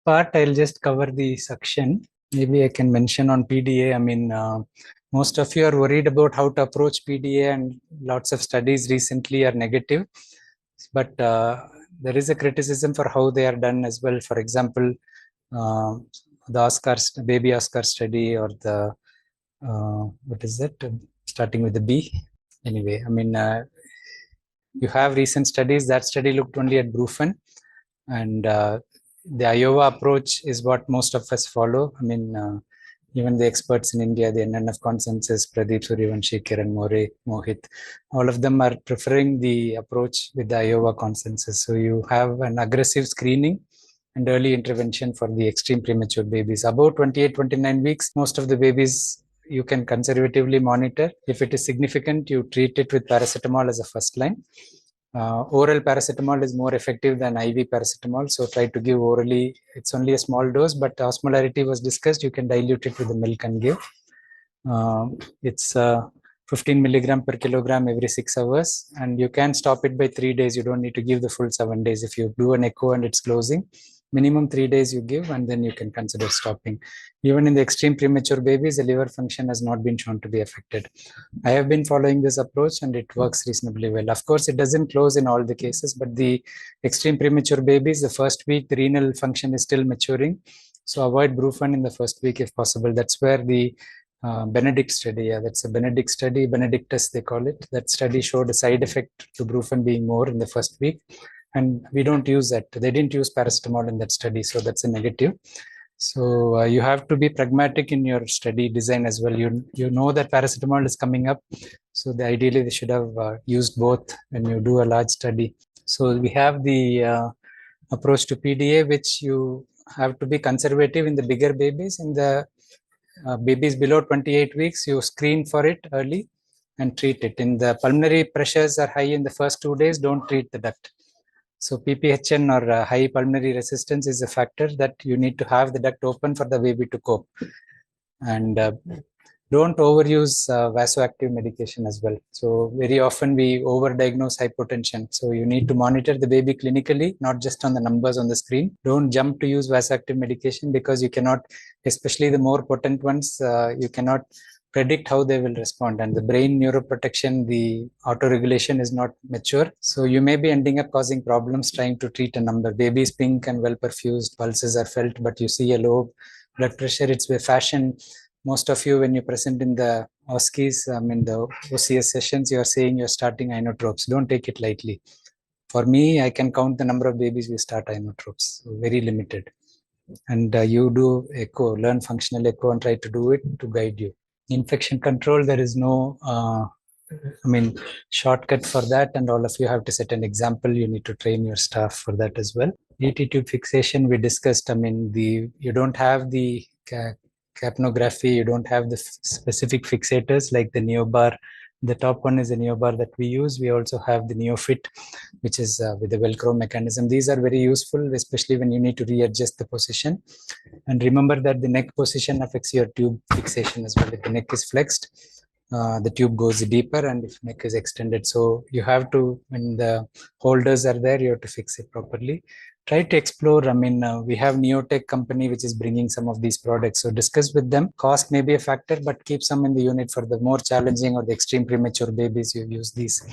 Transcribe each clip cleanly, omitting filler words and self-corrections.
part, I'll just cover the suction. Maybe I can mention on PDA. I mean, most of you are worried about how to approach PDA, and lots of studies recently are negative. But there is a criticism for how they are done as well. For example, the baby Oscar study, or the what is that? Starting with the B. Anyway, I mean, you have recent studies. That study looked only at Brufen, and the Iowa approach is what most of us follow. I mean, even the experts in India, the NNF consensus, Pradeep Suryavanshi, Kiran More, Mohit, all of them are preferring the approach with the Iowa consensus. So you have an aggressive screening and early intervention for the extreme premature babies. About 28, 29 weeks, most of the babies you can conservatively monitor. If it is significant, you treat it with paracetamol as a first line. Oral paracetamol is more effective than IV paracetamol, so try to give orally. It's only a small dose, but osmolarity was discussed. You can dilute it with the milk and give. It's 15 milligram per kilogram every 6 hours, and you can stop it by 3 days. You don't need to give the full 7 days. If you do an echo and it's closing, minimum 3 days you give, and then you can consider stopping. Even in the extreme premature babies, the liver function has not been shown to be affected. I have been following this approach and it works reasonably well. Of course, it doesn't close in all the cases, but the extreme premature babies, the first week, the renal function is still maturing. So avoid Brufen in the first week if possible. That's where the Benedict study, that's a Benedict study, Benedictus they call it. That study showed a side effect to Brufen being more in the first week. And we don't use that. They didn't use paracetamol in that study, so that's a negative. So you have to be pragmatic in your study design as well. You know that paracetamol is coming up, so ideally they should have used both when you do a large study. So we have the approach to PDA, which you have to be conservative in the bigger babies. In the babies below 28 weeks, you screen for it early and treat it. In the pulmonary pressures are high in the first 2 days, don't treat the duct. So PPHN, or high pulmonary resistance, is a factor that you need to have the duct open for the baby to cope. And don't overuse vasoactive medication as well. So very often we overdiagnose hypotension. So you need to monitor the baby clinically, not just on the numbers on the screen. Don't jump to use vasoactive medication, because you cannot, especially the more potent ones, you cannot predict how they will respond. And the brain neuroprotection, the autoregulation is not mature. So you may be ending up causing problems trying to treat a number. Baby is pink and well perfused, pulses are felt, but you see a low blood pressure. It's a fashion. Most of you, when you present in the OSCEs, in the OCS sessions, you are saying you're starting inotropes. Don't take it lightly. For me, I can count the number of babies we start inotropes, so very limited. And you do echo, learn functional echo and try to do it to guide you. Infection control, there is no shortcut for that, and all of you have to set an example. You need to train your staff for that as well. ET tube fixation, we discussed. You don't have the capnography, you don't have the specific fixators like the Neobar. The top one is the Neobar that we use. We also have the Neofit, which is with the Velcro mechanism. These are very useful, especially when you need to readjust the position. And remember that the neck position affects your tube fixation as well. If the neck is flexed, the tube goes deeper, and if neck is extended. So you have to, when the holders are there, you have to fix it properly. Try to explore. We have Neotech company which is bringing some of these products. So discuss with them. Cost may be a factor, but keep some in the unit for the more challenging or the extreme premature babies. You use these.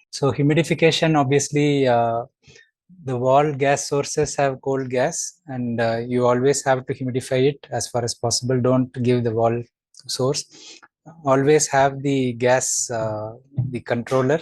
So humidification, obviously, the wall gas sources have cold gas, and you always have to humidify it as far as possible. Don't give the wall source. Always have the gas, the controller.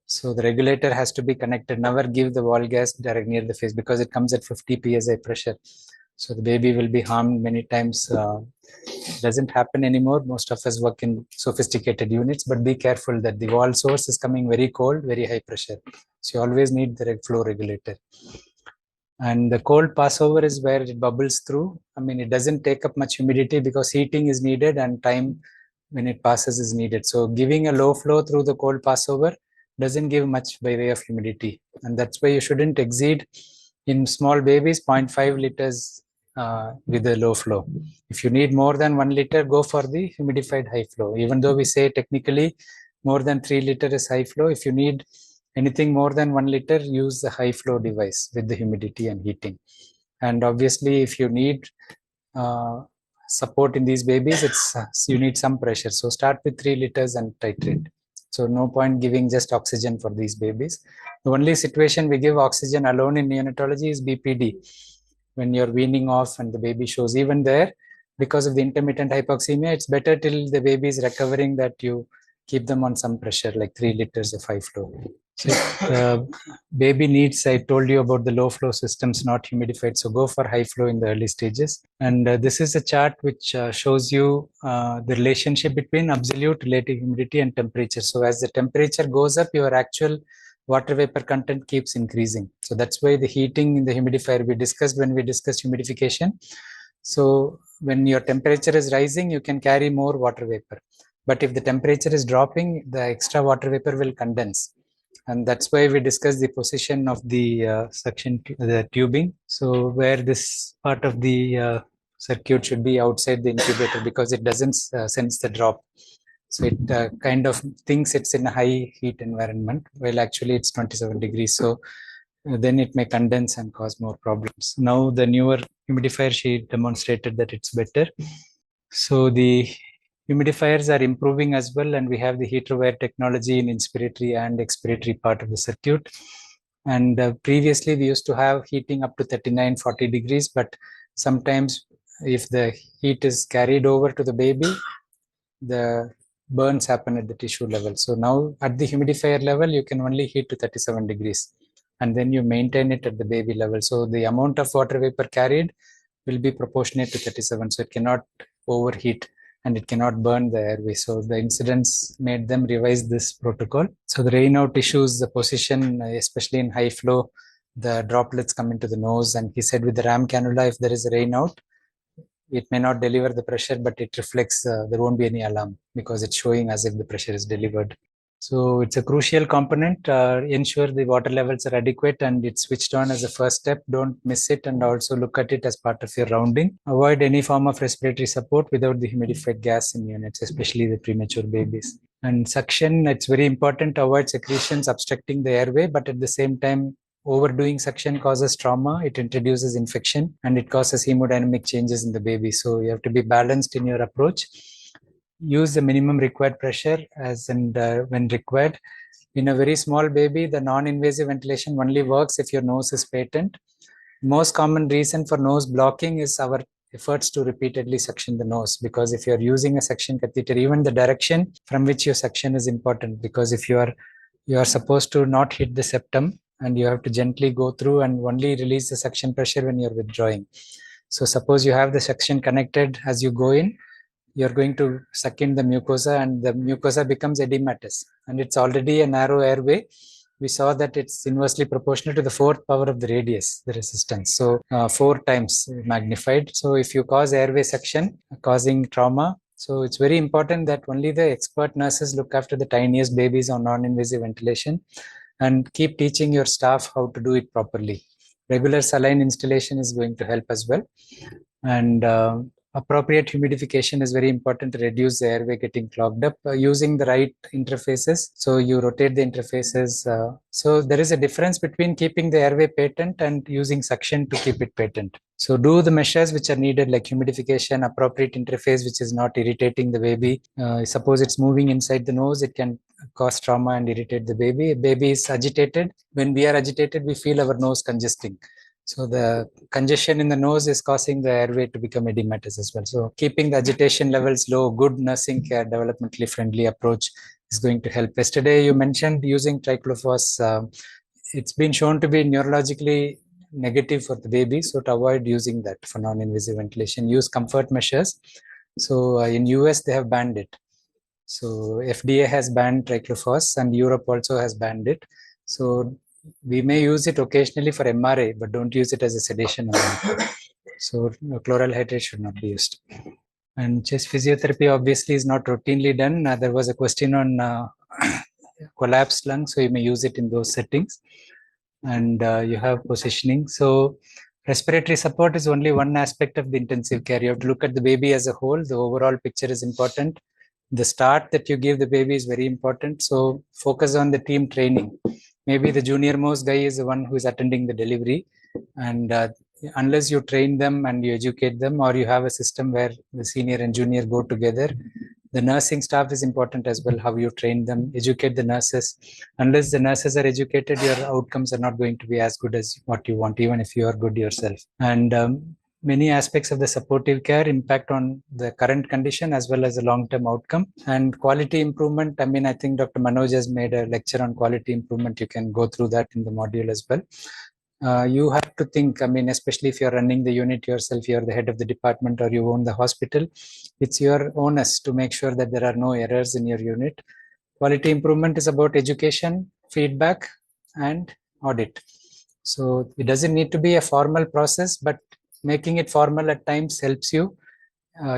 So the regulator has to be connected. Never give the wall gas direct near the face, because it comes at 50 psi pressure. So the baby will be harmed many times. Doesn't happen anymore. Most of us work in sophisticated units, but be careful that the wall source is coming very cold, very high pressure. So you always need the flow regulator. And the cold passover is where it bubbles through. It doesn't take up much humidity because heating is needed and time when it passes is needed. So giving a low flow through the cold passover doesn't give much by way of humidity. And that's why you shouldn't exceed, in small babies, 0.5 liters with a low flow. If you need more than 1 liter, go for the humidified high flow. Even though we say technically more than 3 liter is high flow, if you need anything more than 1 liter, use the high flow device with the humidity and heating. And obviously, if you need support in these babies, you need some pressure. So start with 3 liters and titrate. So no point giving just oxygen for these babies. The only situation we give oxygen alone in neonatology is BPD, when you're weaning off and the baby shows. Even there, because of the intermittent hypoxemia, it's better till the baby is recovering that you keep them on some pressure, like 3 liters of high flow. So baby needs, I told you about the low flow systems, not humidified. So go for high flow in the early stages. And this is a chart which shows you the relationship between absolute relative humidity and temperature. So as the temperature goes up, your actual water vapor content keeps increasing. So that's why the heating in the humidifier we discussed when we discussed humidification. So when your temperature is rising, you can carry more water vapor. But if the temperature is dropping, the extra water vapor will condense. And that's why we discussed the position of the the tubing. So where this part of the circuit should be outside the incubator, because it doesn't sense the drop. So it kind of thinks it's in a high heat environment, while actually it's 27 degrees. So then it may condense and cause more problems. Now the newer humidifier, she demonstrated that it's better. So the humidifiers are improving as well, and we have the heater wire technology in inspiratory and expiratory part of the circuit. And previously we used to have heating up to 39, 40 degrees, but sometimes if the heat is carried over to the baby, the burns happen at the tissue level. So now at the humidifier level, you can only heat to 37 degrees, and then you maintain it at the baby level. So the amount of water vapor carried will be proportionate to 37. So it cannot overheat and it cannot burn the airway. So the incidents made them revise this protocol. So the rain out issues, the position, especially in high flow, the droplets come into the nose. And he said with the RAM cannula, if there is a rain out, it may not deliver the pressure, but it reflects, there won't be any alarm because it's showing as if the pressure is delivered. So it's a crucial component. Ensure the water levels are adequate and it's switched on as a first step. Don't miss it, and also look at it as part of your rounding. Avoid any form of respiratory support without the humidified gas in units, especially the premature babies. And suction, it's very important to avoid secretions obstructing the airway, but at the same time, overdoing suction causes trauma, it introduces infection, and it causes hemodynamic changes in the baby. So you have to be balanced in your approach. Use the minimum required pressure as and when required. In a very small baby, the non-invasive ventilation only works if your nose is patent. Most common reason for nose blocking is our efforts to repeatedly suction the nose, because if you're using a suction catheter, even the direction from which your suction is important, because if you are supposed to not hit the septum, and you have to gently go through and only release the suction pressure when you're withdrawing. So suppose you have the suction connected as you go in, you're going to suck in the mucosa, and the mucosa becomes edematous, and it's already a narrow airway. We saw that it's inversely proportional to the fourth power of the radius, the resistance. So 4 times magnified. So if you cause airway suction, causing trauma, so it's very important that only the expert nurses look after the tiniest babies on non-invasive ventilation, and keep teaching your staff how to do it properly. Regular saline installation is going to help as well. And appropriate humidification is very important to reduce the airway getting clogged up, using the right interfaces. So you rotate the interfaces. So there is a difference between keeping the airway patent and using suction to keep it patent. So do the measures which are needed, like humidification, appropriate interface which is not irritating the baby. Suppose it's moving inside the nose, it can cause trauma and irritate the baby. Baby is agitated. When we are agitated, we feel our nose congesting. So the congestion in the nose is causing the airway to become edematous as well. So keeping the agitation levels low, good nursing care, developmentally friendly approach is going to help. Yesterday you mentioned using triclofos. It's been shown to be neurologically negative for the baby. So to avoid using that for non-invasive ventilation, use comfort measures. So in US, they have banned it. So FDA has banned triclofos, and Europe also has banned it. So we may use it occasionally for MRA, but don't use it as a sedation. So chloral hydrate should not be used. And chest physiotherapy obviously is not routinely done. There was a question on collapsed lung, so you may use it in those settings. And you have positioning. So respiratory support is only one aspect of the intensive care. You have to look at the baby as a whole. The overall picture is important. The start that you give the baby is very important. So focus on the team training. Maybe the junior most guy is the one who is attending the delivery, and unless you train them and you educate them, or you have a system where the senior and junior go together. The nursing staff is important as well, how you train them, educate the nurses. Unless the nurses are educated, your outcomes are not going to be as good as what you want, even if you are good yourself. And many aspects of the supportive care impact on the current condition as well as the long-term outcome. And quality improvement, I mean, I think Dr. Manoj has made a lecture on quality improvement. You can go through that in the module as well. You have to think, I mean, especially if you're running the unit yourself, you're the head of the department or you own the hospital, it's your onus to make sure that there are no errors in your unit. Quality improvement is about education, feedback, and audit. So it doesn't need to be a formal process, but making it formal at times helps you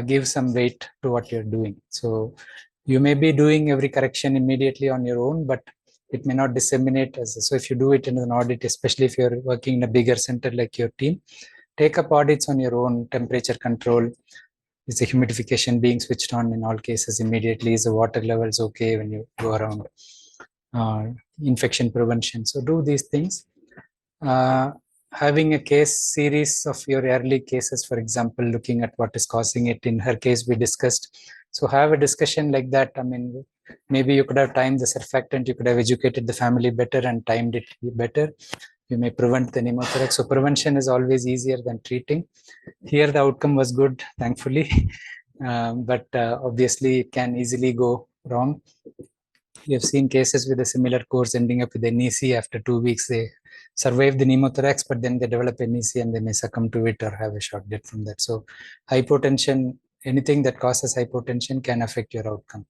give some weight to what you're doing. So you may be doing every correction immediately on your own, but it may not disseminate so if you do it in an audit, especially if you're working in a bigger center like your team, take up audits on your own. Temperature control, is the humidification being switched on in all cases immediately? Is the water levels okay when you go around? Infection prevention. So do these things. Having a case series of your early cases, for example, looking at what is causing it. In her case, we discussed. So have a discussion like that. I mean, maybe you could have timed the surfactant, you could have educated the family better and timed it better. You may prevent the pneumothorax. So prevention is always easier than treating. Here the outcome was good, thankfully, but obviously it can easily go wrong. We have seen cases with a similar course ending up with NEC. After 2 weeks, they survive the pneumothorax, but then they develop NEC and they may succumb to it or have a short death from that. So hypotension, anything that causes hypotension can affect your outcome.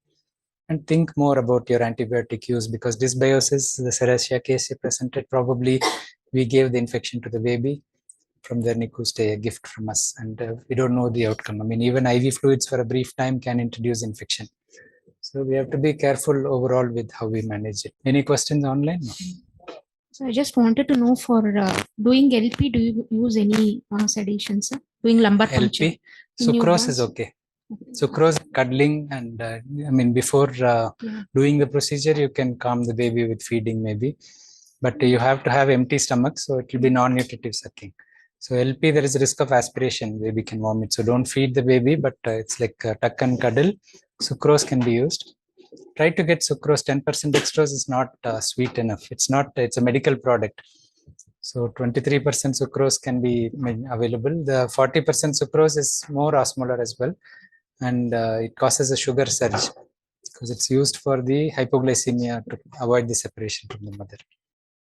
And think more about your antibiotic use, because dysbiosis, the Serratia case you presented, probably we gave the infection to the baby from their NICU stay, a gift from us, and we don't know the outcome. I mean, even IV fluids for a brief time can introduce infection. So we have to be careful overall with how we manage it. Any questions online? No. So I just wanted to know, for doing LP, do you use any sedation, sir? Doing lumbar puncture? LP, sucrose is okay. Sucrose, cuddling, and I mean, before doing the procedure, you can calm the baby with feeding maybe, but you have to have empty stomach, so it will be non-nutritive sucking. So LP, there is a risk of aspiration, baby can vomit. So don't feed the baby, but it's like tuck and cuddle. Sucrose can be used. Try to get sucrose. 10% dextrose is not sweet enough. It's not, it's a medical product. So 23% sucrose can be available. The 40% sucrose is more osmolar as well. And it causes a sugar surge because it's used for the hypoglycemia to avoid the separation from the mother.